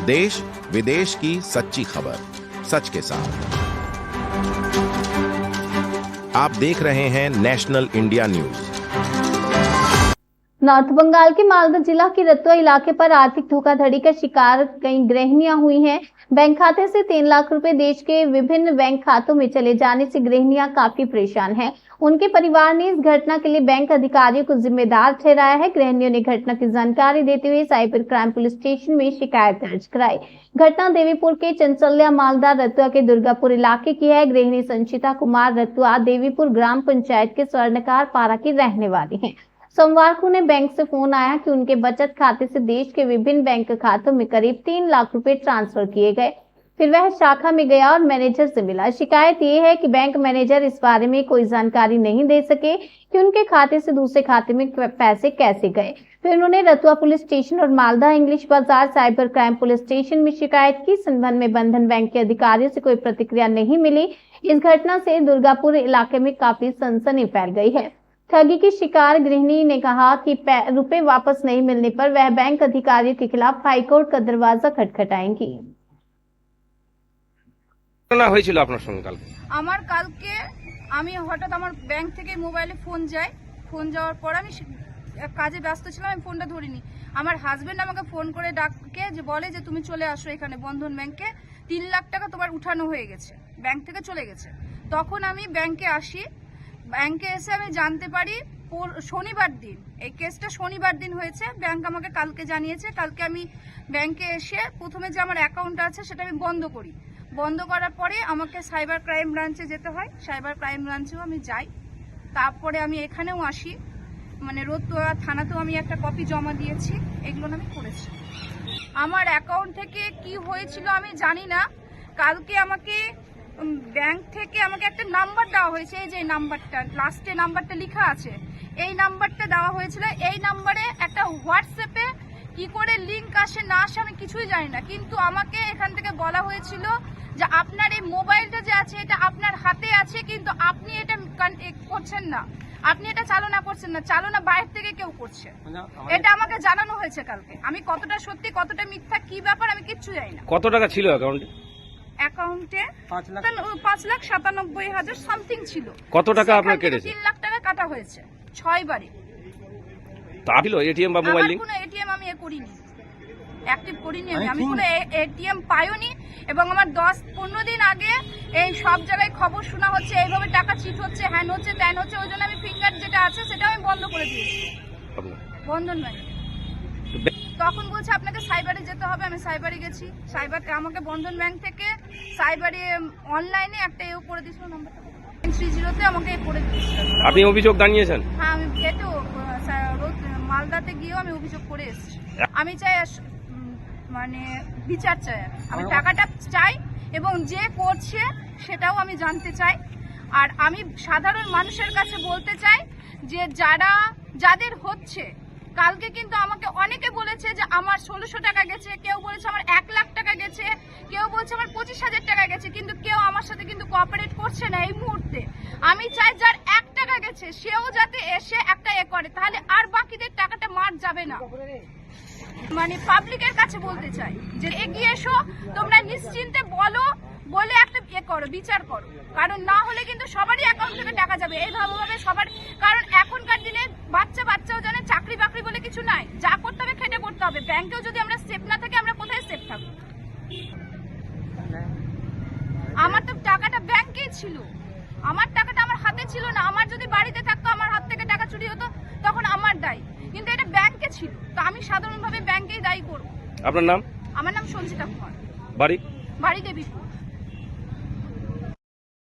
देश विदेश की सच्ची खबर सच के साथ। आप देख रहे हैं national India news. North Bengal के मालदा जिला के रतुआ इलाके पर आर्थिक धोखाधड़ी का शिकार कई गृहिणियां हुई हैं। बैंक खाते से 3 लाख रुपए देश के विभिन्न बैंक खातों में चले जाने से गृहिणियां काफी परेशान हैं। उनके परिवार ने इस घटना के लिए बैंक अधिकारियों को जिम्मेदार ठहराया है। गृहिणियों ने घटना की जानकारी देते हुए साइबर क्राइम पुलिस स्टेशन में शिकायत दर्ज कराई। घटना देवीपुर के चंचल्या मालदा रतुआ के दुर्गापुर इलाके की है। गृहिणी संचिता कुमार रतुआ देवीपुर ग्राम पंचायत के स्वर्णकार पारा की रहने वाली है। सोमवार को उन्हें बैंक से फोन आया कि उनके बचत खाते से देश के विभिन्न बैंक खातों में करीब 3 लाख रुपए ट्रांसफर किए गए। फिर वह शाखा में गया और मैनेजर से मिला। शिकायत ये है कि बैंक मैनेजर इस बारे में कोई जानकारी नहीं दे सके कि उनके खाते से दूसरे खाते में पैसे कैसे गए। फिर उन्होंने रतुआ पुलिस स्टेशन और मालदा इंग्लिश बाजार साइबर क्राइम पुलिस स्टेशन में शिकायत की। संबंध में बंधन बैंक के अधिकारियों से कोई प्रतिक्रिया नहीं मिली। इस घटना से दुर्गापुर इलाके में काफी सनसनी फैल गई है। ठगी की शिकार गृहिणी ने कहा कि रुपए वापस नहीं मिलने पर वह बैंक अधिकारियों के खिलाफ हाईकोर्ट का दरवाजा खटखटाएंगी। হয়েছিল আপনার সঙ্গে কালকে? আমার কালকে আমি হঠাৎ আমার ব্যাংক থেকে মোবাইলে ফোন যায়। ফোন যাওয়ার পর আমি কাজে ব্যস্ত ছিলাম, আমি ফোনটা ধরিনি। আমার হাজবেন্ড আমাকে ফোন করে ডাকে যে বলে যে তুমি চলে আসো এখানে বন্ধন ব্যাংকে, 3 লাখ টাকা তোমার উঠানো হয়ে গেছে, ব্যাংক থেকে চলে গেছে। তখন আমি ব্যাংকে আসি। ব্যাংকে এসে আমি জানতে পারি শনিবার দিন, এই কেসটা শনিবার দিন হয়েছে। ব্যাংক আমাকে কালকে জানিয়েছে। কালকে আমি ব্যাংকে এসে প্রথমে যে আমার অ্যাকাউন্ট আছে সেটা আমি বন্ধ করি। বন্ধ করার পরে আমাকে সাইবার ক্রাইম ব্রাঞ্চে যেতে হয়। সাইবার ক্রাইম ব্রাঞ্চেও আমি যাই। তারপরে আমি এখানেও আসি, মানে রতুয়া থানাতেও আমি একটা কপি জমা দিয়েছি। এগুলো আমি করেছি। আমার অ্যাকাউন্ট থেকে কি হয়েছিল আমি জানি না। কালকে আমাকে ব্যাংক থেকে আমাকে একটা নাম্বার দেওয়া হয়েছে, এই যে নাম্বারটা লাস্টে নাম্বারটা লেখা আছে, এই নাম্বারটা দেওয়া হয়েছিল। এই নাম্বারে একটা হোয়াটসঅ্যাপে কি করে লিংক আসে না আসে আমি কিছুই জানি না, কিন্তু আমাকে এখান থেকে বলা হয়েছিল যে আপনার এই মোবাইলটা যে আছে এটা আপনার হাতে আছে, কিন্তু আপনি এটা করছেন না, আপনি এটা চালনা করছেন না, চালনা বাইরে থেকে কেউ করছে। এটা আমাকে জানানো হয়েছে কালকে। আমি কতটা সত্যি কতটা মিথ্যা কি ব্যাপার আমি কিচ্ছু জানি না। কত টাকা ছিল অ্যাকাউন্টে? অ্যাকাউন্টে 5,97,000 সামথিং ছিল। কত টাকা আপনার কেটেছে? 3 লাখ টাকা কাটা হয়েছে 6 বারে। তা ছিল এটিএম বা মোবাইল লিংক? কোনো এটিএম আমি করিনি, অ্যাক্টিভ করিনি। আমি কোনো এটিএম পাইওনি। এবং আমার 10-15 দিন আগে এই সব জায়গায় খবর শোনা হচ্ছে এইভাবে টাকা চিট হচ্ছে, হ্যান হচ্ছে, ত্যান হচ্ছে। ওই জন্য আমি ফিঙ্গার যেটা আছে সেটা আমি বন্ধ করে দিয়েছি বন্ধন ব্যাংকে। তখন বলছে আপনাকে সাইবারে যেতে হবে। আমি সাইবারে গেছি। সাইবারে আমাকে বন্ধন ব্যাংক থেকে সাইবারে অনলাইনে একটা করে দিয়েছিল, নাম্বারটা 30 আমাকে করে দিয়েছিল। আপনি অভিযোগ জানিয়েছেন? হ্যাঁ, আমি এতো মালদাতে গিয়েও আমি অভিযোগ করে এসেছি। আমি চাই মানে বিচার চাই, আমি টাকাটা চাই এবং যে করছে সেটাও আমি জানতে চাই। আর আমি সাধারণ মানুষের কাছে বলতে চাই যে যাদের হচ্ছে, কালকে কিন্তু আমাকে অনেকে বলেছে যে আমার 1600 টাকা গেছে, কেউ বলেছে আমার 1 লাখ টাকা গেছে, কেউ বলছে আমার 25,000 টাকা গেছে, কিন্তু কেউ আমার সাথে কিন্তু কোঅপারেট করছে না এই মুহূর্তে। আমি চাই যার 1 টাকা গেছে সেও যাতে এসে একটা করে, তাহলে আর বাকিদের টাকাটা মার যাবে না। মানে পাবলিকের কাছে বলতে চাই যে এগিয়ে এসো, তোমরা নিশ্চিন্তে বলে একটা করো, বিচার করো। কারণ না হলে কিন্তু সবারই অ্যাকাউন্ট থেকে টাকা যাবে এইভাবে সবার। কারণ এখনকার দিনে বাচ্চাও জানে চাকরি বাকরি বলে কিছু নাই, যা করতে হবে খেটে করতে হবে। ব্যাংকেও যদি আমরা সেফ না থাকি আমরা কোথায় সেফ থাকবো? আমার তো টাকাটা ব্যাংকেই ছিল, আমার টাকাটা আমার হাতে ছিল না। আমার যদি বাড়িতে থাকতো, আমার হাত থেকে টাকা চুরি হতো, তখন আমার দায়ী, কিন্তু এটা ব্যাংকে ছিল। তো আমি সাধারণভাবে ব্যাংকেই দায়ী করবো। আপনার নাম? আমার নাম সঞ্চিতা কুমার। বাড়ি? বাড়ি দেবীপুর।